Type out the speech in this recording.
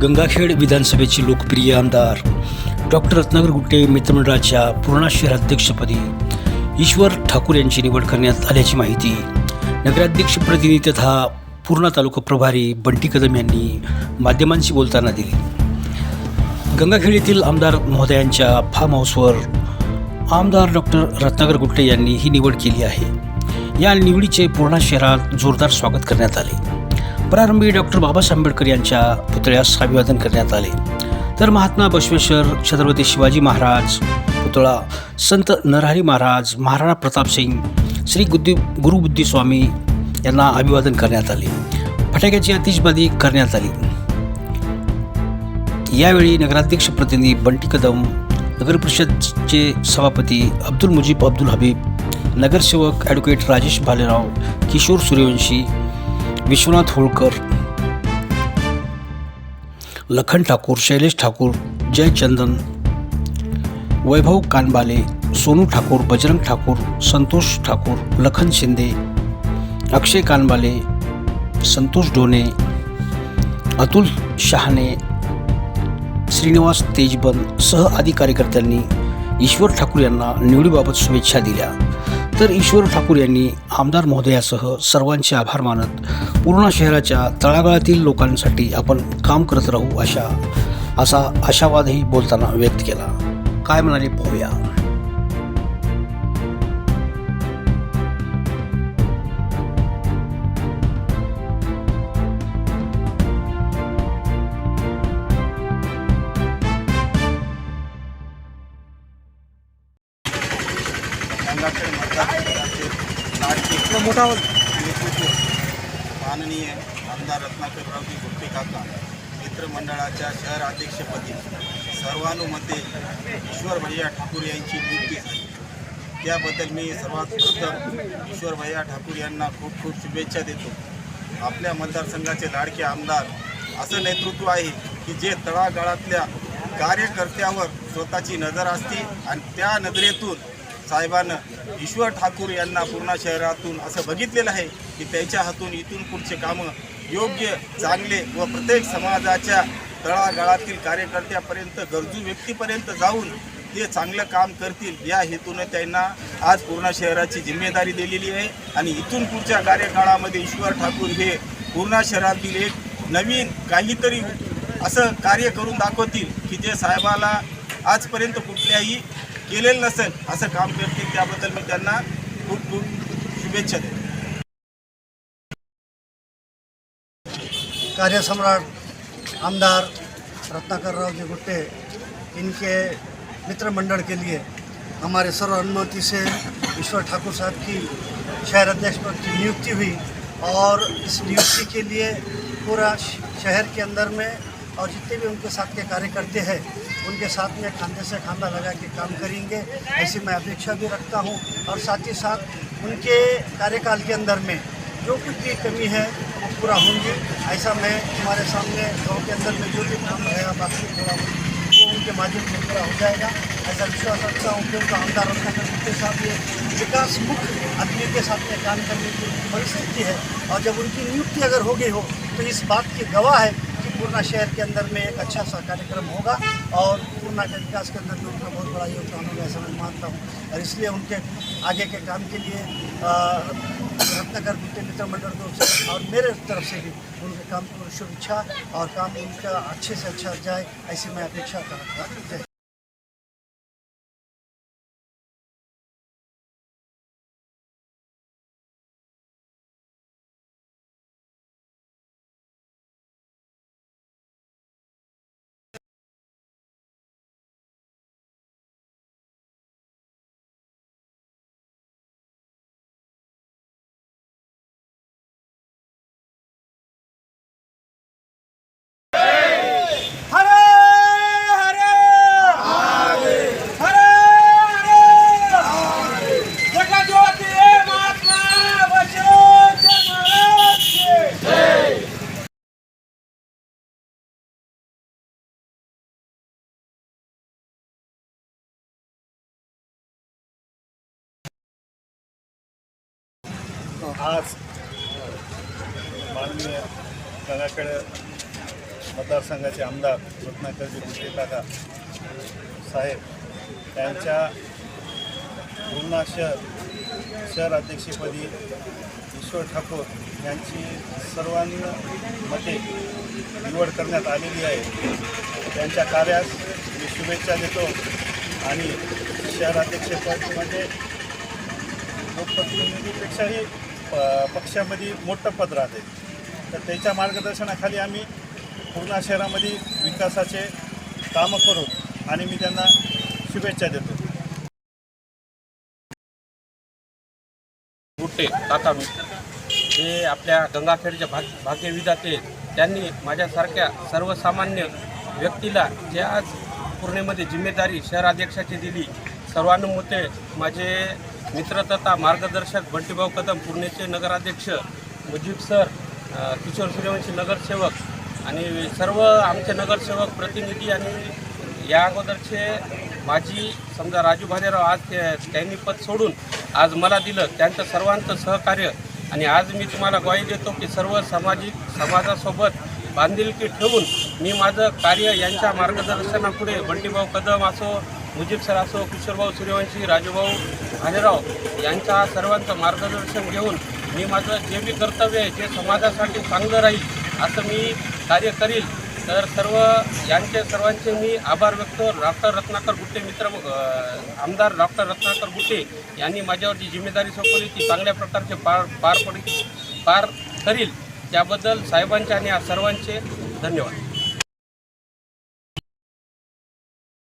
गंगाखेड विधानसभेचे लोकप्रिय आमदार डॉक्टर रत्नाकर गुट्टे मित्रमंडळाच्या पूर्णा शहराध्यक्षपदी ईश्वर ठाकूर यांची निवड करण्यात आल्याची माहिती नगराध्यक्षप्रतिनिधी तथा पूर्णा तालुका प्रभारी बंटी कदम यांनी माध्यमांशी बोलताना दिली। गंगाखेड येथील आमदार महोदयांच्या फार्म हाऊसवर आमदार डॉक्टर रत्नाकर गुट्टे यांनी ही निवड केली आहे। या निवडीचे पूर्णा शहरात जोरदार स्वागत करण्यात आले। प्रारंभी डॉक्टर बाबासाहेब आंबेडकर यांच्या पुतळ्यास अभिवादन करण्यात आले, तर महात्मा बसवेश्वर, छत्रपती शिवाजी महाराज पुतळा, संत नरहरी महाराज, महाराणा प्रतापसिंग, श्री गुरुबुद्धी स्वामी यांना अभिवादन करण्यात आले। फटाक्याची आतिषबाजी करण्यात आली। यावेळी नगराध्यक्ष प्रतिनिधी बंटी कदम, नगरपरिषदचे सभापती अब्दुल मुजीब अब्दुल हबीब, नगरसेवक ॲडव्होकेट राजेश भालेराव, किशोर सूर्यवंशी, विश्वनाथ होळकर, लखन ठाकूर, शैलेश ठाकूर, जय चंदन, वैभव कानबाले, सोनू ठाकूर, बजरंग ठाकूर, संतोष ठाकूर, लखन शिंदे, अक्षय कानबाले, संतोष ढोणे, अतुल शहाणे, श्रीनिवास तेजबन सह आदी कार्यकर्त्यांनी ईश्वर ठाकूर यांना निवडीबाबत शुभेच्छा दिल्या। तर ईश्वर ठाकूर यांनी आमदार महोदयासह सर्वांचे आभार मानत पूर्णा शहराच्या तळागाळातील लोकांसाठी आपण काम करत राहू असा आशावादही बोलताना व्यक्त केला। काय म्हणाले पाहूया। गंगाखेड मतदारसंघाचे लाडके मोठा नेतृत्व माननीय आमदार रत्नाकररावजी गुट्टे काका मित्रमंडळाच्या शहर अध्यक्षपदी सर्वानुमते ईश्वर भैया ठाकूर यांची नियुक्ती झाली। त्याबद्दल मी सर्वात प्रथम ईश्वर भैया ठाकूर यांना खूप खूप शुभेच्छा देतो। आपल्या मतदारसंघाचे लाडके आमदार असं नेतृत्व आहे की जे तळागाळातल्या कार्यकर्त्यावर स्वतःची नजर असते आणि त्या नजरेतून साहेबानं ईश्वर ठाकूर यांना पूर्णा शहरातून असं बघितलेलं आहे की त्याच्या हातून इथून पुढचे कामं योग्य, चांगले व प्रत्येक समाजाच्या तळागाळातील कार्यकर्त्यापर्यंत, गरजू व्यक्तीपर्यंत जाऊन ते चांगलं काम करतील या हेतूनं त्यांना आज पूर्णा शहराची जिम्मेदारी दिलेली आहे। आणि इथून पुढच्या कार्यकाळामध्ये ईश्वर ठाकूर हे पूर्णा शहरातील एक नवीन काहीतरी असं कार्य करून दाखवतील की जे साहेबाला आजपर्यंत कुठल्याही केलेलं नसेल असं काम करतील। त्याबद्दल मी त्यांना खूप खूप शुभेच्छा देतो। कार्य सम्राट आमदार रत्नाकररावजी गुट्टे इनके मित्रमंडल के लिए हमारे सर्व अनुमति से ईश्वर ठाकुर साहब की शहर अध्यक्ष पद की नियुक्ति हुई और इस नियुक्ति के लिए पूरा शहर के अंदर में और जितने भी उनके साथ के कार्यकर्ते हैं उनके साथ में खांधे से खांधा लगा के काम करेंगे, ऐसी मैं अपेक्षा भी रखता हूं। और साथ ही साथ उनके कार्यकाल के अंदर में जो कुछ भी कमी है वो पूरा होंगी, ऐसा मैं हमारे सामने गाँव के अंदर में जो भी काम रहेगा बाकी थोड़ा वो उनके माध्यम से पूरा हो जाएगा, ऐसा विश्वास रखता हूँ। क्योंकि आमदार रत्नाकर गुट्टे साहब ये विकास मुख्य आदमी के साथ में काम करने की परिस्थिति है और जब उनकी नियुक्ति अगर हो गई हो तो इस बात की गवाह है कि पूर्णा शहर के अंदर में एक अच्छा सा कार्यक्रम होगा और पूर्णा के विकास के अंदर में उनका बहुत बड़ा योगदान होगा, ऐसा मैं मानता हूँ। और इसलिए उनके आगे के काम के लिए रत्नाकर गुट्टे मित्रमंडल को और मेरे तरफ से भी उनके काम को शुभेच्छा और काम उनका अच्छे से अच्छा जाए, ऐसी मैं अपेक्षा करता हूँ। करतो. आज माननीय गंगाखेड मतदारसंघाचे आमदार रत्नाकरजी गुट्टे काका साहेब यांच्या पूर्णा शहर अध्यक्षपदी ईश्वर ठाकूर यांची सर्वानुमते निवड करण्यात आलेली आहे. त्यांच्या कार्यास मी शुभेच्छा देतो आणि शहराध्यक्षपद म्हणजे लोकप्रतिनिधीपेक्षाही पक्षामध्ये मोठं पद राहते. तर त्याच्या मार्गदर्शनाखाली आम्ही पूर्णा शहरामध्ये विकासाचे कामं करू आणि मी त्यांना शुभेच्छा देतो. गुट्टे काका जे आपल्या गंगाखेडच्या भाग्यविधाते, त्यांनी माझ्यासारख्या सर्वसामान्य व्यक्तीला जे आज पूर्णेमध्ये जिम्मेदारी शहराध्यक्षाची दिली, सर्वानुमते माझे मित्र तथा मार्गदर्शक बंटीभाऊ कदम पूर्णेचे नगराध्यक्ष, मुजीब सर, किशोर सूर्यवंशी नगरसेवक आणि सर्व आमचे नगरसेवक प्रतिनिधी आणि या अगोदरचे माजी समजा राजू भालेराव, आज त्यांनी पद सोडून आज मला दिलं, त्यांचं सर्वांचं सहकार्य आणि आज मी तुम्हाला ग्वाही देतो की सर्व समाजासोबत बांधिलकी ठेवून मी माझं कार्य यांच्या मार्गदर्शनापुढे बंटीभाऊ कदम असो, मुजीब सर असो, किशोरभाऊ सूर्यवंशी, राजूभाऊ भालेराव यांच्या सर्वांचं मार्गदर्शन घेऊन मी माझं जे बी कर्तव्य आहे, जे समाजासाठी चांगलं राहील असं मी कार्य करील. तर सर्वांचे मी आभार व्यक्त डॉक्टर रत्नाकर गुट्टे आमदार डॉक्टर रत्नाकर गुट्टे यांनी माझ्यावर जी जिम्मेदारी सोपवली ती चांगल्या प्रकारचे पार करील. त्याबद्दल साहेबांचे आणि सर्वांचे धन्यवाद.